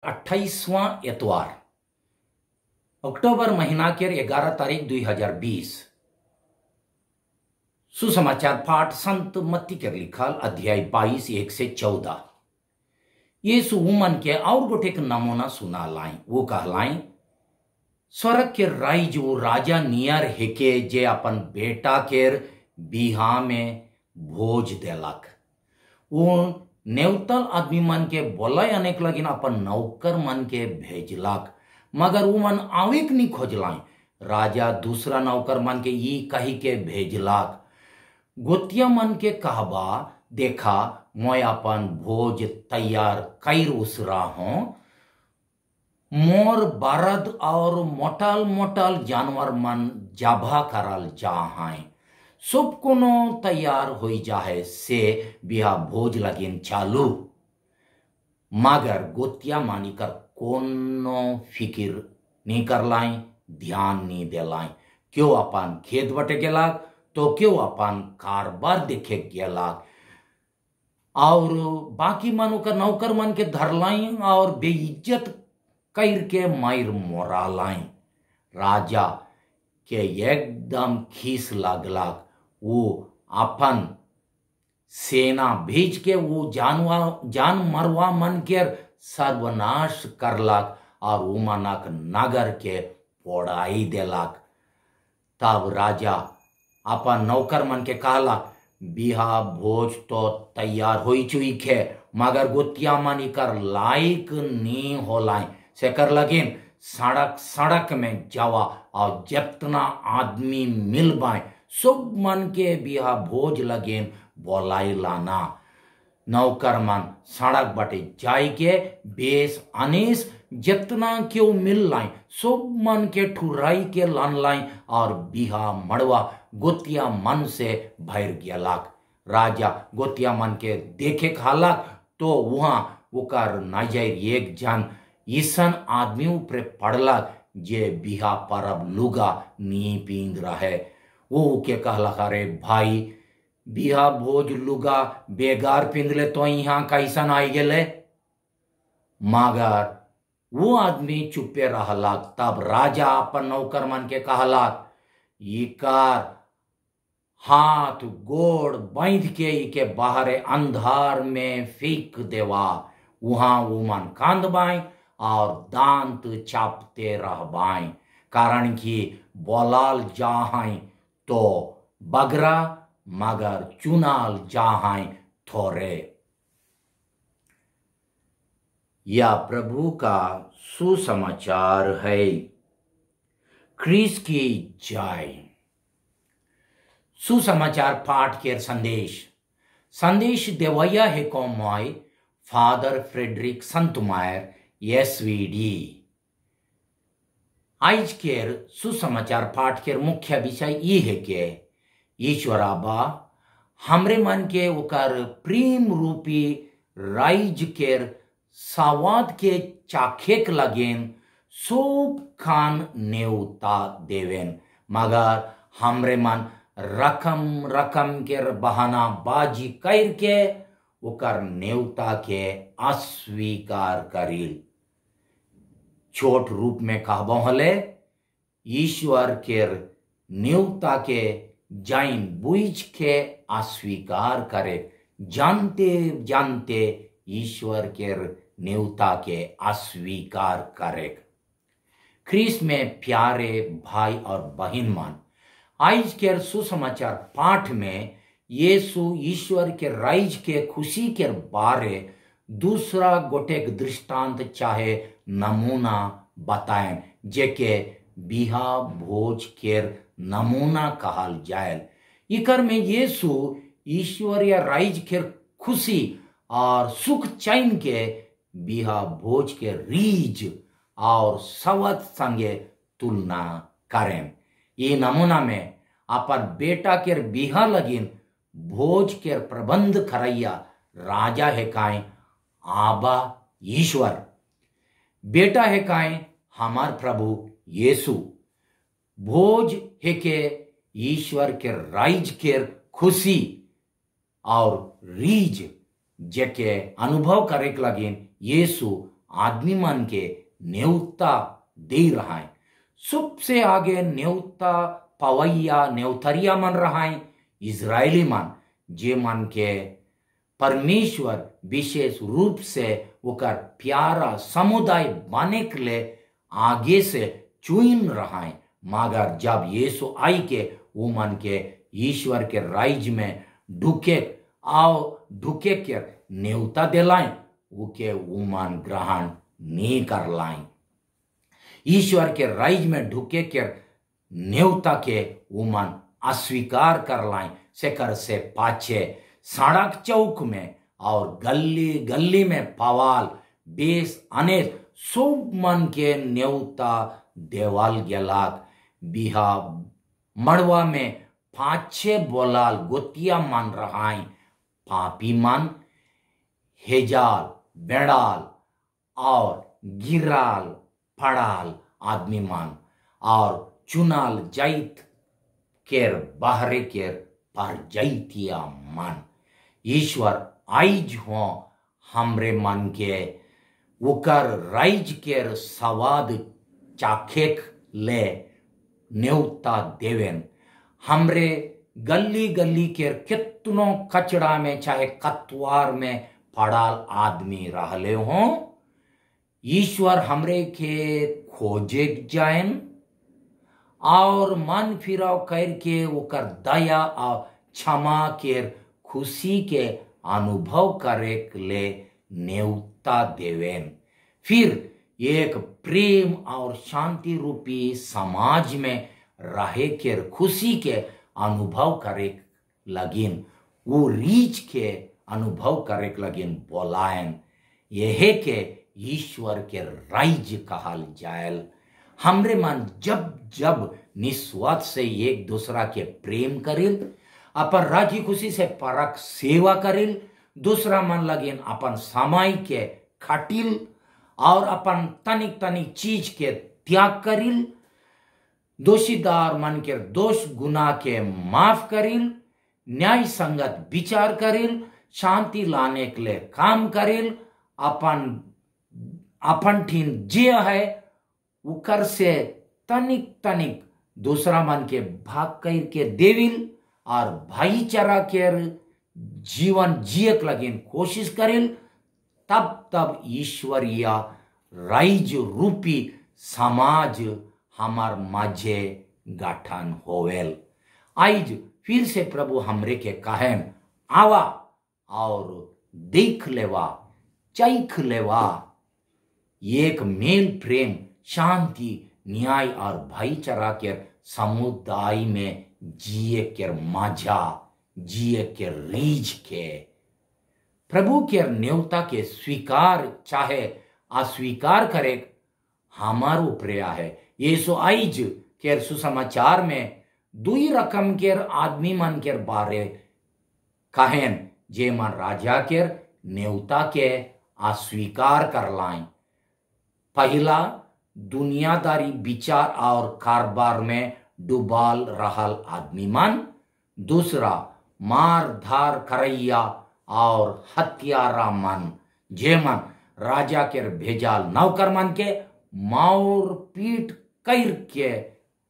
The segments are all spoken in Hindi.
28वां एतवार अक्टूबर महीना के 11 तारीख 2020 सुसमाचार पाठ संत मत्ती के लिखल अध्याय 22 1 से 14। यीशु उमन के और गोटे नमूना सुना लाई। वो कहलाई स्वर्ग के राइज वो राजा नियर हेके जे अपन बेटा केर बिहा में भोज देलक। वो नेवतल आदमी मन के बोलय अनेक लगिन अपन नौकर मन के भेजलक, मगर वो मन आविक नहीं खोजलाई। राजा दूसरा नौकर मन के ई कही के भेजलक, गोतिया मन के कहबा देखा मैं अपन भोज तैयार कर उसरा हूं। मोर बरद और मोटल मोटल जानवर मन जाभा करल जाहाई, सब कोनो तैयार हो जाए से बिहा भोज लगिन चालू। मगर गोतिया मानी कर कोनो फिकिर नहीं कर लाई, ध्यान नहीं देलाई। क्यों अपन खेत बटे गेलाक तो क्यों अपन कारबार देखे गेलाक, और बाकी मन का नौकर मन के धरलाई और बेइज्जत कर के मायर मोरा लाई। राजा के एकदम खीस लगलाक। वो अपन सेना भेज के वो जान मरवा मन के सर्वनाश करलक और उमनक नगर के पोड़ाई देलक। तब राजा अपन नौकर मन के कहलक बिहा भोज तो तैयार हो चुई है, मगर गोतिया मन कर लायक नहीं होलाई। से कर लगिन सड़क सड़क में जावा और जितना आदमी मिल बाए सब मन के बिहा भोज लगिन बोलाई लाना। नौकर मन सड़क बटे जाय के बेस अनेस जितना क्यों मिल लाई सब मन के ठुराई के लान लाई और बिहा मड़वा गोतिया मन से भर गेलक। राजा गोतिया मन के देखे खालक तो वहां उकर नजर एक जन ईसन आदमी ऊपर पड़लक जे बिहा परब लुगा नी पींद रहे। वो के कहलक अरे भाई बिहा भोज लुगा बेगार पिंदले तो यहाँ कैसन आई गेले। मगर वो आदमी चुपे रहलक। तब राजा अपन नौकर मन के कहलक इकार हाथ गोड़ बांध के इके बाहरे अंधार में फेंक देवा। वहां वो मन कांद बाई और दांत चापते रह बाई, कारण कि बोलाल जाहाई तो बगरा मगर चुनाल जाहाई थोरे। यह प्रभु का सुसमाचार है। क्रिस की जय। सुसमाचार पाठ के संदेश देवैया है कौमाई फादर फ्रेडरिक संतमायर एसवीडी। आज के सुसमाचार पाठ के मुख्य विषय ये है कि ईश्वर आबा हमरे मन के ओकर प्रेम रूपी राइज के सवाद के चाखेक लगेन सूप खान नेवता देवेन, मगर हमरे मन रकम रकम के बहाना बाजी करके ओकर नेवता के अस्वीकार करिल। छोट रूप में कहबो हले ईश्वर के नेवता के जाइन बुझ के अस्वीकार करे, जानते जानते ईश्वर के नेवता के अस्वीकार करे। ख्रीस्त में प्यारे भाई और बहन मान, आज के सुसमाचार पाठ में यीशु ईश्वर के राइज के खुशी के बारे दूसरा गोटेक दृष्टांत चाहे नमूना बताएं, जेके बिहा भोज के नमूना कहल जाए। इकर में यीशु ईश्वर या राइज के खुशी और सुख चैन के बिहा भोज के रीज और सवत संगे तुलना करें। ये नमूना में अपन बेटा के बिहा लगिन भोज के प्रबंध करैया राजा है काए आबा ईश्वर, बेटा है काए हमार प्रभु यीशु। भोज है के ईश्वर के राइज के खुशी और रीज जेके अनुभव करे लगिन यीशु आदमी मन के न्योता दे रहा है। सबसे आगे न्योता पवैया न्योतरिया मन रहा है इजरायली मन, जे मन के परमेश्वर विशेष रूप से ओकर प्यारा समुदाय बने के लिए आगे से चुन रहा है। मगर जब यीशु आई के वो मन के ईश्वर के राज्य में ढुके के न्योता दिलाएं, वो के वो मन ग्रहण नहीं कर लाएं। ईश्वर के राज्य में ढुके के न्योता के वो मन अस्वीकार कर लाएं। सेकर से पाछे सड़क चौक में और गली गली में पवाल बेस अनेक सब मन के न्योता देवाल गेलाक। बिहा मड़वा में 5-6 बोलाल गोतिया मन रहाई, पापी मन, हेजाल, बेड़ाल और गिराल पड़ाल आदमी मन और चुनाल जाइत केर बाहरे केर पर जैतिया मन। ईश्वर आइज हो हमरे मन के उकर राइज केर सवाद चाखेक ले न्योता देवेन। हमरे गली गली केर कितनो कचड़ा में चाहे कतवार में पड़ाल आदमी रहले हो, ईश्वर हमरे के खोजे जाएन और मन फिराव करके ओकर दया और क्षमा केर खुशी के अनुभव करे ले न्योता देवेन। फिर एक प्रेम और शांति रूपी समाज में रहे के खुशी के अनुभव करे लगिन, वो रीच के अनुभव करे लगिन बोलायन। यह के ईश्वर के राज्य कहल जायल। हमरे मन जब जब निस्वार्थ से एक दूसरा के प्रेम करिल, अपन राजी खुशी से परक सेवा करिल, दूसरा मन लगिन अपन समय के खटिल और अपन तनिक तनिक चीज के त्याग करिल, दोषीदार मन के दोष गुना के माफ करिल, न्याय संगत विचार करिल, शांति लाने के लिए काम करिल, अपन ठीन जे है उकर से तनिक तनिक दूसरा मन के भाग कर के देविल और भाईचारा के जीवन जियक लगिन कोशिश करिल। तब ईश्वरीय राज्य रूपी समाज हमार माझे गठन होवेल। आज फिर से प्रभु हमरे के कहन आवा और देख लेवा, चख लेवा, एक मेल प्रेम शांति न्याय और भाईचारा के समुदाय में जिए के मजा, जिए के रीझ के प्रभु के न्योता के स्वीकार चाहे अस्वीकार करे हमारो प्रिया है। यीशु आइज के सुसमाचार में दुई रकम के आदमी मन के बारे कहन, जे मन राजा के न्योता के अस्वीकार कर लाएं। पहला दुनियादारी विचार और कारोबार में डुबाल रहल आदमी मन, दूसरा मार धार करैया और हत्यारा मन, जे मन राजा के भेजाल नौकर मन के मार पीट कर के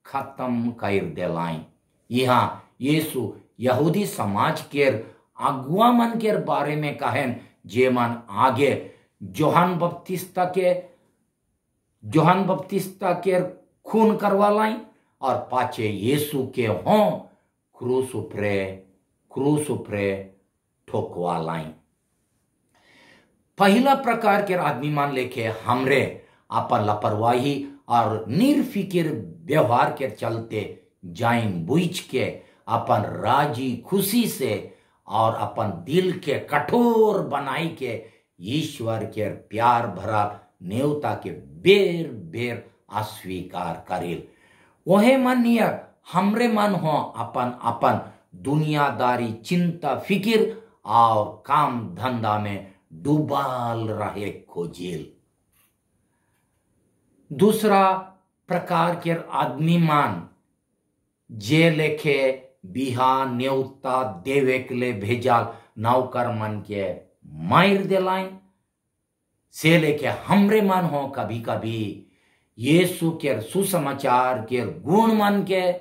खत्म कर देलाइन। यहाँ यीशु यहूदी समाज के अगुआ मन के बारे में कहन, जे मन आगे जोहन बपतिस्ता के खून करवा लाई और पाछे यीशु के हों क्रूस उपरे ठोकवा लाई। पहला प्रकार के आदमी मान लेके हमरे अपन लापरवाही और निर्फिकिर व्यवहार के चलते जाइन बुझ के अपन राजी खुशी से और अपन दिल के कठोर बनाई के ईश्वर के प्यार भरा न्योता के बेर बेर अस्वीकार करिल। वहे मन नियर हमरे मन हो अपन अपन दुनियादारी चिंता फिकिर और काम धंधा में डूबाल रहे खोजिल। दूसरा प्रकार के आदमी मान जे लेखे बिहा न्योता देवे के लिए भेजाल नौकर मन के मार दिलाइन। से लेके हमरे मन हो कभी कभी यीशु के सुसमाचार के गुण मन के,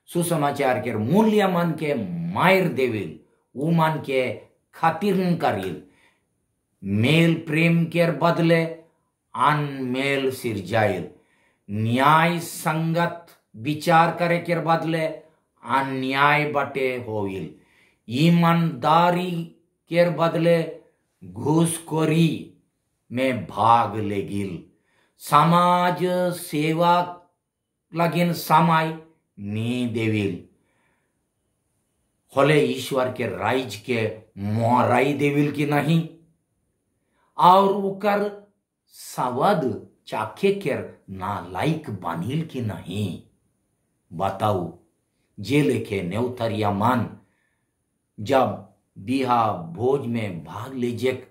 सुसमाचार के मूल्य मन के मायर देविल, वो मन के खातिर करिल, मेल प्रेम के बदले अनमेल सिरजाइल, न्याय संगत विचार करे के बदले अन्याय बटे होइल, ईमानदारी के बदले घूसखोरी में भाग लेगिल, समाज सेवा लगिन समय नी देविल, होले ईश्वर के राइज के मोहराई देविल की नहीं, और उकर सवद चाखे के नालायक बनिल की नहीं। बताऊ जे लेखे नेउतरिया मन जब बिहा भोज में भाग लीजिए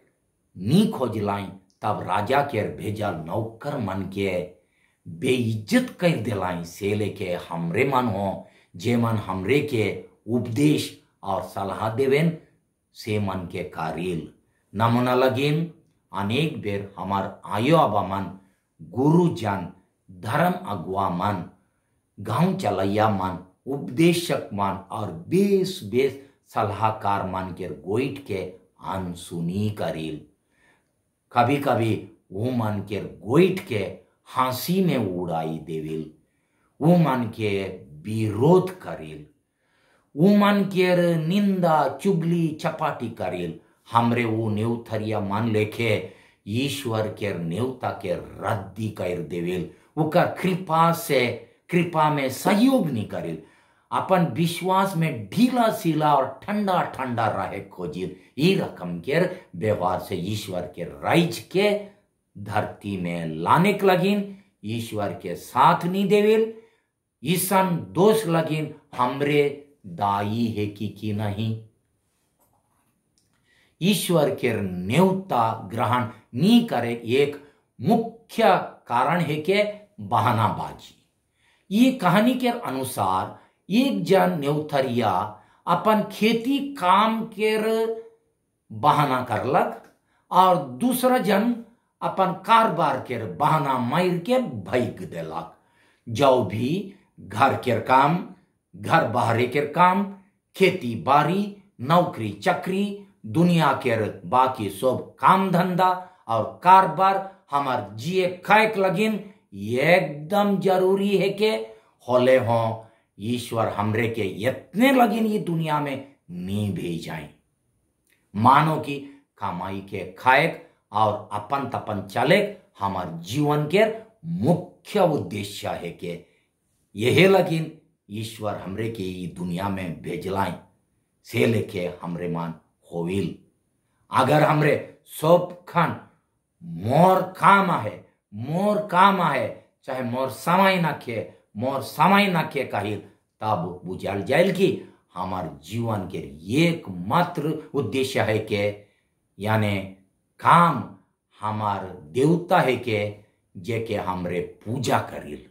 नी खोज लाई, तब राजा के भेजल नौकर मन के बेइज्जत कर दिलाई। से लेके हमरे मन हो जे मन हमरे के उपदेश और सलाह देवेन से मन के कारिल नमूना लगिन। अनेक बेर हमार आयो आबा मन, गुरुजन, धर्म अगुआ मन, गांव चलैया मन, उपदेशक मन और बेस बेस सलाहकार मन के गोइट के अनसुनी करिल। कभी कभी वो मन के गोइट के हंसी में उड़ाई देविल, वो मन के विरोध करिल, वो मन के निंदा चुगली चपाटी करिल। हमरे वो नेउथरिया मन लेखे ईश्वर के नेवता के रद्दी कर देविल, उकर कृपा में सहयोग नहीं करिल, अपन विश्वास में ढीला सीला और ठंडा ठंडा रहे खोजिल। ई रकम के व्यवहार से ईश्वर के राइज के धरती में लाने के लगिन, ईश्वर के साथ नहीं देविल, ईसन दोष लगिन हमरे दाई है कि नहीं। ईश्वर के नेवता ग्रहण नहीं करे एक मुख्य कारण है के बहानाबाजी। ये कहानी के अनुसार एक जन नेउथरिया अपन खेती काम के बहाना करलक और दूसरा जन अपन कारोबार के बहाना मार के भैग देलक। जो भी घर के काम, घर बाहरे के काम, खेती बाड़ी, नौकरी चक्री, दुनिया के बाकी सब काम धंधा और कारोबार हमार जिए खाए लगिन एकदम जरूरी है के होले हो। ईश्वर हमरे के इतने लगिन ये दुनिया में नहीं भेजाए, मानो कि कमाई के खाएक और अपन तपन चले हमार जीवन के मुख्य उद्देश्य है के यही लगिन ईश्वर हमरे के ये दुनिया में भेजलाए। से लेके हमरे मान होविल अगर हमरे सब खन मोर काम है चाहे मोर समय न के कहिल, तब बुझल जाइल कि हमार जीवन के एकमात्र उद्देश्य है के यानी काम हमार देवता है के जे के हमरे पूजा करिल।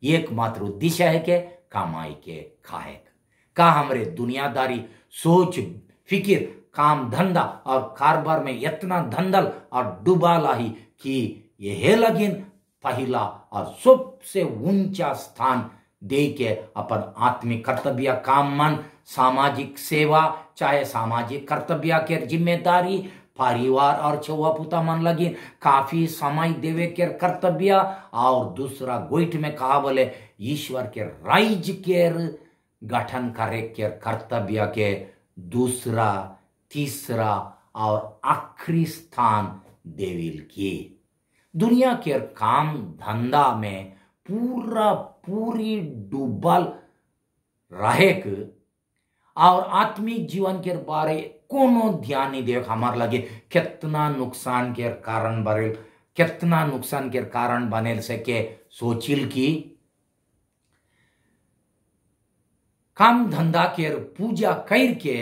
एकमात्र उद्देश्य है के कमाई के खाए का हमरे दुनियादारी सोच फिकिर काम धंधा और कारोबार में इतना धंधल और डूबा लाही कि यह लगिन पहला और सबसे ऊंचा स्थान दे के अपन आत्मिक कर्तव्य काम मन, सामाजिक सेवा चाहे सामाजिक कर्तव्य के जिम्मेदारी, परिवार और छुआ पुता मन लगिन काफी समय देवे के कर्तव्य, और दूसरा गोइठ में कहा बोले ईश्वर के राइज के गठन करे के कर्तव्य के दूसरा तीसरा और आखिरी स्थान देविल की। दुनिया के काम धंधा में पूरी डूबल रहेक और आत्मिक जीवन के बारे कोनो ध्यान नहीं देख हमार लगे कितना नुकसान के कारण बनेल से के सोचिल की काम धंधा के पूजा कर के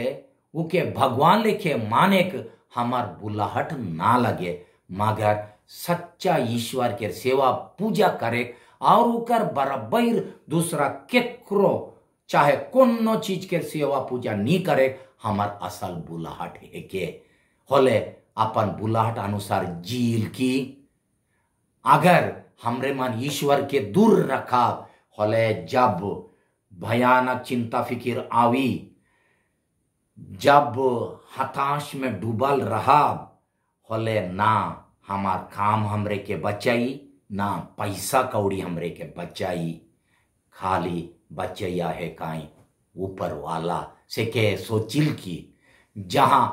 उके भगवान लेके माने के हमार बुलाहट ना लगे, मगर सच्चा ईश्वर के सेवा पूजा करे और उकर बराबर दूसरा केकरो चाहे कोनो चीज के सेवा पूजा नहीं करे हमार असल बुलाहट है के होले अपन बुलाहट अनुसार जील की। अगर हमरे मन ईश्वर के दूर रखा होले, जब भयानक चिंता फिकिर आवी, जब हताश में डूबल रहा होले, ना हमार काम हमरे के बचाई, ना पैसा कौड़ी हमरे के बचाई, खाली बचैया है काई ऊपर वाला से के सोचिल की। जहां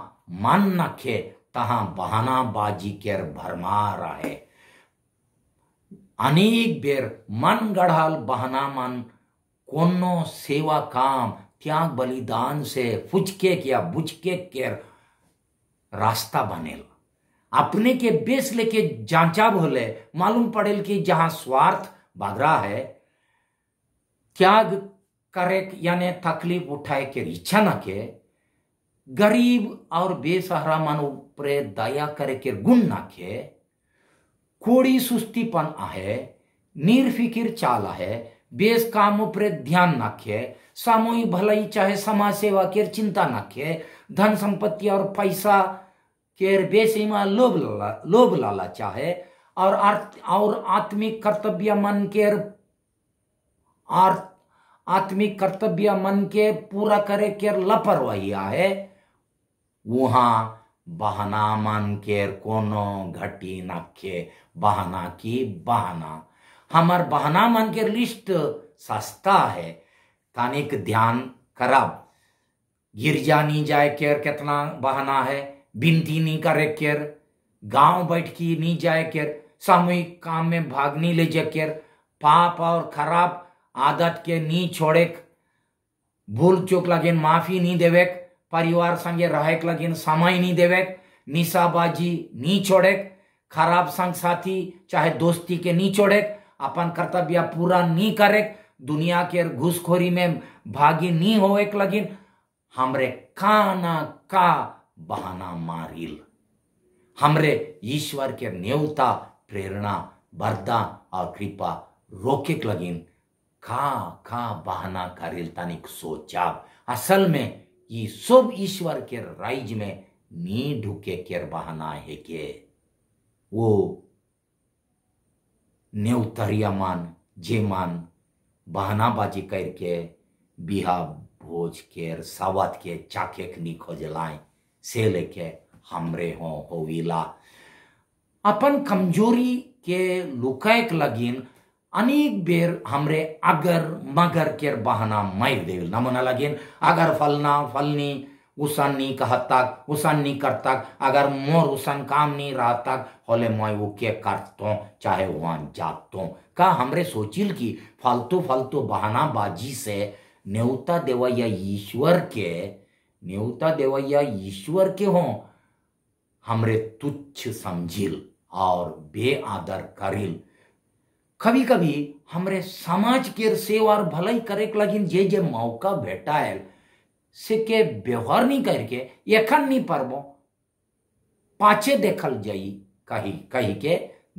मन नखे तहां बहानाबाजी केर भरमार है। अनेक बेर मन गढ़ाल बहाना मन कोनो सेवा काम त्याग बलिदान से फुचके या बुचके केर रास्ता बनेल। अपने के बेस लेके जांचा भोले मालूम पड़ेल कि जहां स्वार्थ बगरा है, त्याग करे यानी तकलीफ उठाए के इच्छा न के, गरीब और बेसहारा मन ऊपरे दया करे के गुण न के, कोड़ी सुस्तीपन आहे, निर्फिकिर चाल है, बेस काम ऊपरे ध्यान न के, सामूहिक भलाई चाहे समाज सेवा के चिंता न के, धन संपत्ति और पैसा केर बेसीमा लोभ लाला चाहे, और आत्मिक कर्तव्य मन के पूरा करे केर लापरवाही है, वहां बहाना मन केर कोनो घटी नखे। बहाना की बहाना हमार बहाना मन केर लिस्ट सस्ता है, तनिक ध्यान करब। गिरजा नहीं जाए केर कितना बहाना है, बिनती नहीं करे केर, गांव बैठकी नहीं जाए केर, सामूहिक काम में भाग नहीं ले जा केर, पाप और खराब आदत के नहीं छोड़े, भूल चूक लगिन माफी नहीं देवे, परिवार संगे रहे लगिन समय नहीं देवे, निशाबाजी नहीं छोड़े, खराब संग साथी चाहे दोस्ती के नहीं छोड़े, अपन कर्तव्य पूरा नहीं करे, दुनिया के घुसखोरी में भागी नहीं होए लगिन, हमरे काना का बहाना मारिल। हमरे ईश्वर के न्योता प्रेरणा वरदान और कृपा रोके लगिन का बहाना करिल तनिक सोचाब। असल में ये सब ईश्वर के राइज में नी ढुके केर बहाना है के वो न्योतरिया मान जे मान बहानाबाजी करके बिहा भोज केर सावत के चाके नी खोजलाए से लेके हमरे होविला। अपन कमजोरी के लुकायक लगिन अनेक बेर हमरे अगर मगर केर बहाना मार देविल। नमूना लगिन अगर फलना फलनी उसन नहीं कहतक, उसन नहीं करतक, अगर मोर उसन काम नहीं रहतक होले मैं वो के करतो चाहे वहां जातो। का हमरे सोचिल की फालतू फालतू बहानाबाजी से न्योता देवैया ईश्वर के हो हमरे तुच्छ समझिल और बेआदर करिल। कभी कभी हमरे समाज के सेवा और भलाई करे लगिन जे मौका भेटायल से के व्यवहार नहीं करके एखन नहीं परबो पाछे देखल जाई कही के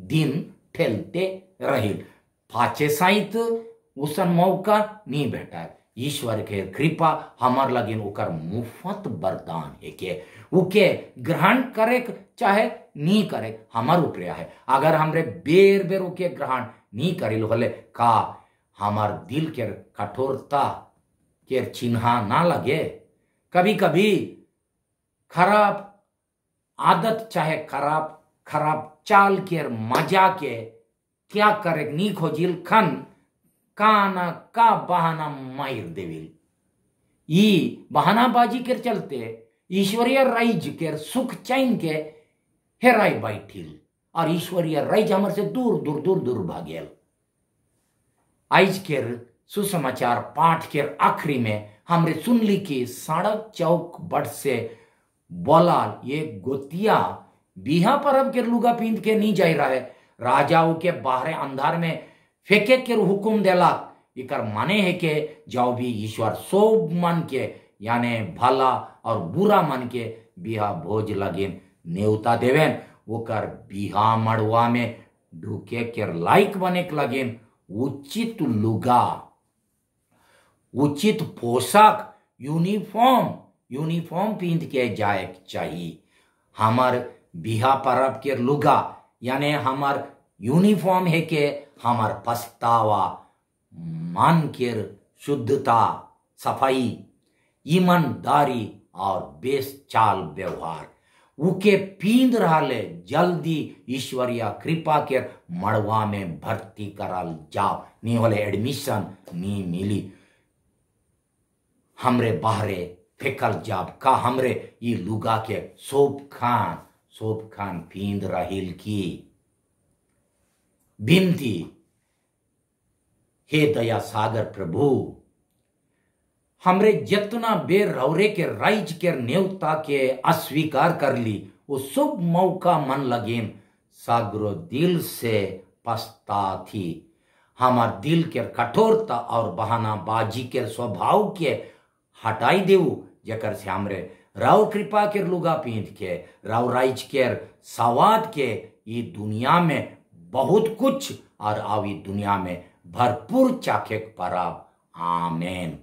दिन ठेलते रहिल। पाछे साइत उसन मौका नहीं भेटायल। ईश्वर के कृपा हमार लगिन ओकर मुफ्त वरदान है के उके ग्रहण करे चाहे नहीं करे हमार ऊपर है। अगर हमरे बेर बेर उके ग्रहण नहीं करिल होले का हमार दिल के कठोरता के चिन्हा ना लगे। कभी कभी खराब आदत चाहे खराब चाल के मजा के क्या करे नहीं खोजिल खन काना का बहाना मार देविल। ई बहानाबाजी के चलते ईश्वरीय राइज के सुख चैन के हेराई बैठिल और ईश्वरीय राइज हमर से दूर भागेल। आज के सुसमाचार पाठ के आखिरी में हमरे सुनली की सड़क चौक बट से बोला ये गोतिया बिहा परब के लुगा पींद के नहीं जाई रहे, राजाओं के बाहरे अंधार में फेंके के हुकुम देला। इकर माने है के जाओ भी ईश्वर सब मन के यानी भला और बुरा मन के बिहा भोज लगिन न्योता देवेन। ओकर बिहा मड़वा में ढुके के लायक बने लगिन उचित लुगा, उचित पोशाक यूनिफॉर्म पींद के जाए चाहिए। हमार बिहा परब के लुगा यानी हमार यूनिफॉर्म है के हमार पछतावा, मन के शुद्धता, सफाई, ईमानदारी और बेस चाल व्यवहार उके पींद रहले जल्दी ईश्वरीय कृपा के मड़वा में भर्ती कराल जाओ, नहीं होले एडमिशन नहीं मिली, हमरे बाहरे फेकल जाब का हमरे ये लुगा के सोप खान पींद रहिल की। बिनती, हे दया सागर प्रभु, हमरे जितना बेर रौरे के राइज के नेवता के अस्वीकार कर ली, वो शुभ मौका मन लगेन सागरो दिल से पछता थी। हमार दिल के कठोरता और बहानाबाजी के स्वभाव के हटाई देऊ, जकर से हमरे राव कृपा के लुगा पींध के राव राइज के सवाद के ये दुनिया में बहुत कुछ और आवी दुनिया में भरपूर चाखे पराब। आमेन।